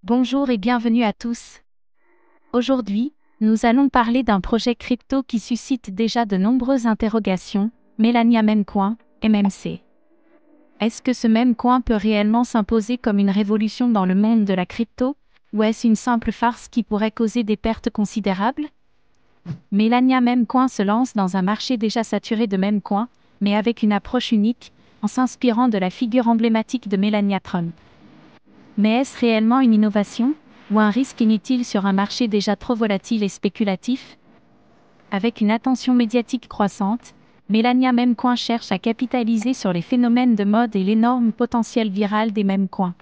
Bonjour et bienvenue à tous. Aujourd'hui, nous allons parler d'un projet crypto qui suscite déjà de nombreuses interrogations, Melania Memcoin, MMC. Est-ce que ce Memcoin peut réellement s'imposer comme une révolution dans le monde de la crypto, ou est-ce une simple farce qui pourrait causer des pertes considérables? Melania Memcoin se lance dans un marché déjà saturé de Memcoin, mais avec une approche unique, en s'inspirant de la figure emblématique de Melania Trump. Mais est-ce réellement une innovation, ou un risque inutile sur un marché déjà trop volatile et spéculatif? Avec une attention médiatique croissante, Melania Memcoin cherche à capitaliser sur les phénomènes de mode et l'énorme potentiel viral des Memcoins.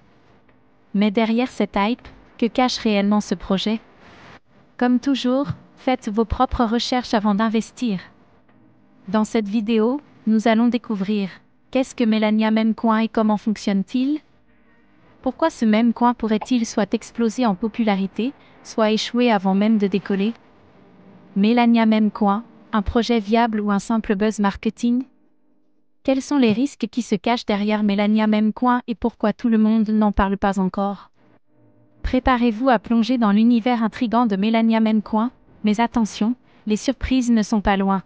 Mais derrière cette hype, que cache réellement ce projet? Comme toujours, faites vos propres recherches avant d'investir. Dans cette vidéo, nous allons découvrir qu'est-ce que Melania Memcoin et comment fonctionne-t-il? Pourquoi ce Memcoin pourrait-il soit exploser en popularité, soit échouer avant même de décoller? Melania Memcoin, un projet viable ou un simple buzz marketing? Quels sont les risques qui se cachent derrière Melania Memcoin et pourquoi tout le monde n'en parle pas encore? Préparez-vous à plonger dans l'univers intrigant de Melania Memcoin, mais attention, les surprises ne sont pas loin.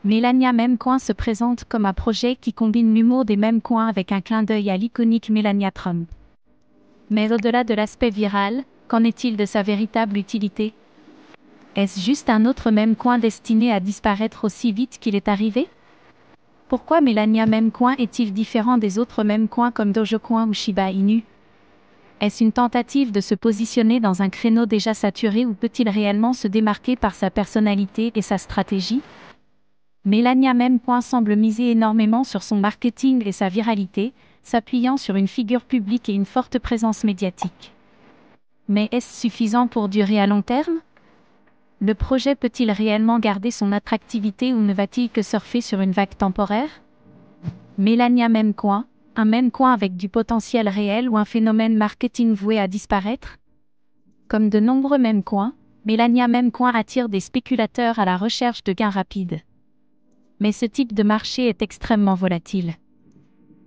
Melania Memcoin se présente comme un projet qui combine l'humour des Memcoins avec un clin d'œil à l'iconique Melania Trump. Mais au-delà de l'aspect viral, qu'en est-il de sa véritable utilité? Est-ce juste un autre Memcoin destiné à disparaître aussi vite qu'il est arrivé? Pourquoi Melania Memcoin est-il différent des autres Memcoins comme Dogecoin ou Shiba Inu? Est-ce une tentative de se positionner dans un créneau déjà saturé ou peut-il réellement se démarquer par sa personnalité et sa stratégie? Melania Memcoin semble miser énormément sur son marketing et sa viralité, s'appuyant sur une figure publique et une forte présence médiatique. Mais est-ce suffisant pour durer à long terme? Le projet peut-il réellement garder son attractivité ou ne va-t-il que surfer sur une vague temporaire? Melania Memcoin, un Memcoin avec du potentiel réel ou un phénomène marketing voué à disparaître? Comme de nombreux Memcoins, Melania Memcoin attire des spéculateurs à la recherche de gains rapides. Mais ce type de marché est extrêmement volatile.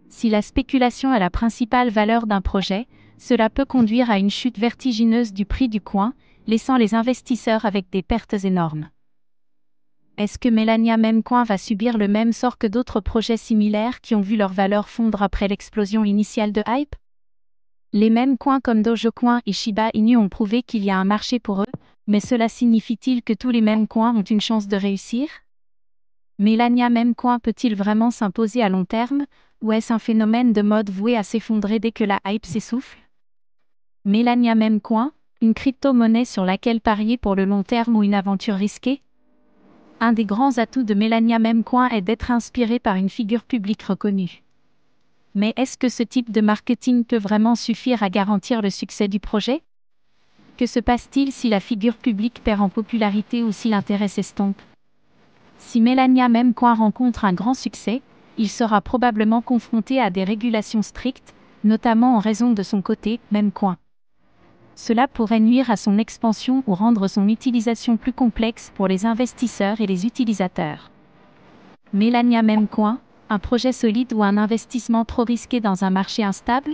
Si la spéculation est la principale valeur d'un projet, cela peut conduire à une chute vertigineuse du prix du coin, laissant les investisseurs avec des pertes énormes. Est-ce que Melania Memcoin va subir le même sort que d'autres projets similaires qui ont vu leur valeur fondre après l'explosion initiale de hype? Les Memcoins comme Dogecoin et Shiba Inu ont prouvé qu'il y a un marché pour eux, mais cela signifie-t-il que tous les Memcoins ont une chance de réussir? Melania Memcoin peut-il vraiment s'imposer à long terme, ou est-ce un phénomène de mode voué à s'effondrer dès que la hype s'essouffle? Melania Memcoin, une crypto-monnaie sur laquelle parier pour le long terme ou une aventure risquée? Un des grands atouts de Melania Memcoin est d'être inspiré par une figure publique reconnue. Mais est-ce que ce type de marketing peut vraiment suffire à garantir le succès du projet? Que se passe-t-il si la figure publique perd en popularité ou si l'intérêt s'estompe? Si Melania Memcoin rencontre un grand succès, il sera probablement confronté à des régulations strictes, notamment en raison de son côté Memcoin. Cela pourrait nuire à son expansion ou rendre son utilisation plus complexe pour les investisseurs et les utilisateurs. Melania Memcoin, un projet solide ou un investissement trop risqué dans un marché instable?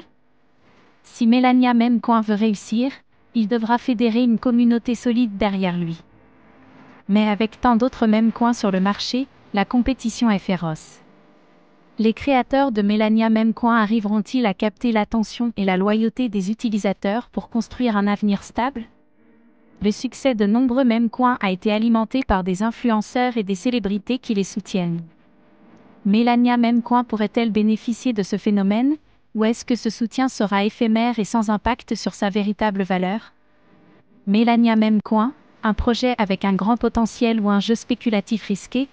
Si Melania Memcoin veut réussir, il devra fédérer une communauté solide derrière lui. Mais avec tant d'autres Memcoins sur le marché, la compétition est féroce. Les créateurs de Melania Memcoin arriveront-ils à capter l'attention et la loyauté des utilisateurs pour construire un avenir stable? Le succès de nombreux Memcoins a été alimenté par des influenceurs et des célébrités qui les soutiennent. Melania Memcoin pourrait-elle bénéficier de ce phénomène, ou est-ce que ce soutien sera éphémère et sans impact sur sa véritable valeur? Melania Memcoin, un projet avec un grand potentiel ou un jeu spéculatif risqué?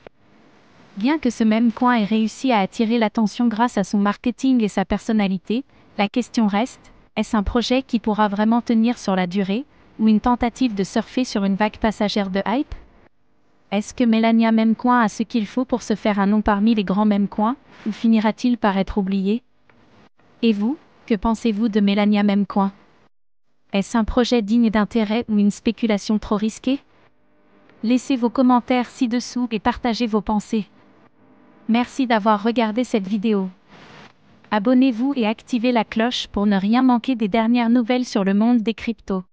Bien que ce Memcoin ait réussi à attirer l'attention grâce à son marketing et sa personnalité, la question reste, est-ce un projet qui pourra vraiment tenir sur la durée, ou une tentative de surfer sur une vague passagère de hype? Est-ce que Melania Memcoin a ce qu'il faut pour se faire un nom parmi les grands Memcoins, ou finira-t-il par être oublié? Et vous, que pensez-vous de Melania Memcoin? Est-ce un projet digne d'intérêt ou une spéculation trop risquée? Laissez vos commentaires ci-dessous et partagez vos pensées. Merci d'avoir regardé cette vidéo. Abonnez-vous et activez la cloche pour ne rien manquer des dernières nouvelles sur le monde des cryptos.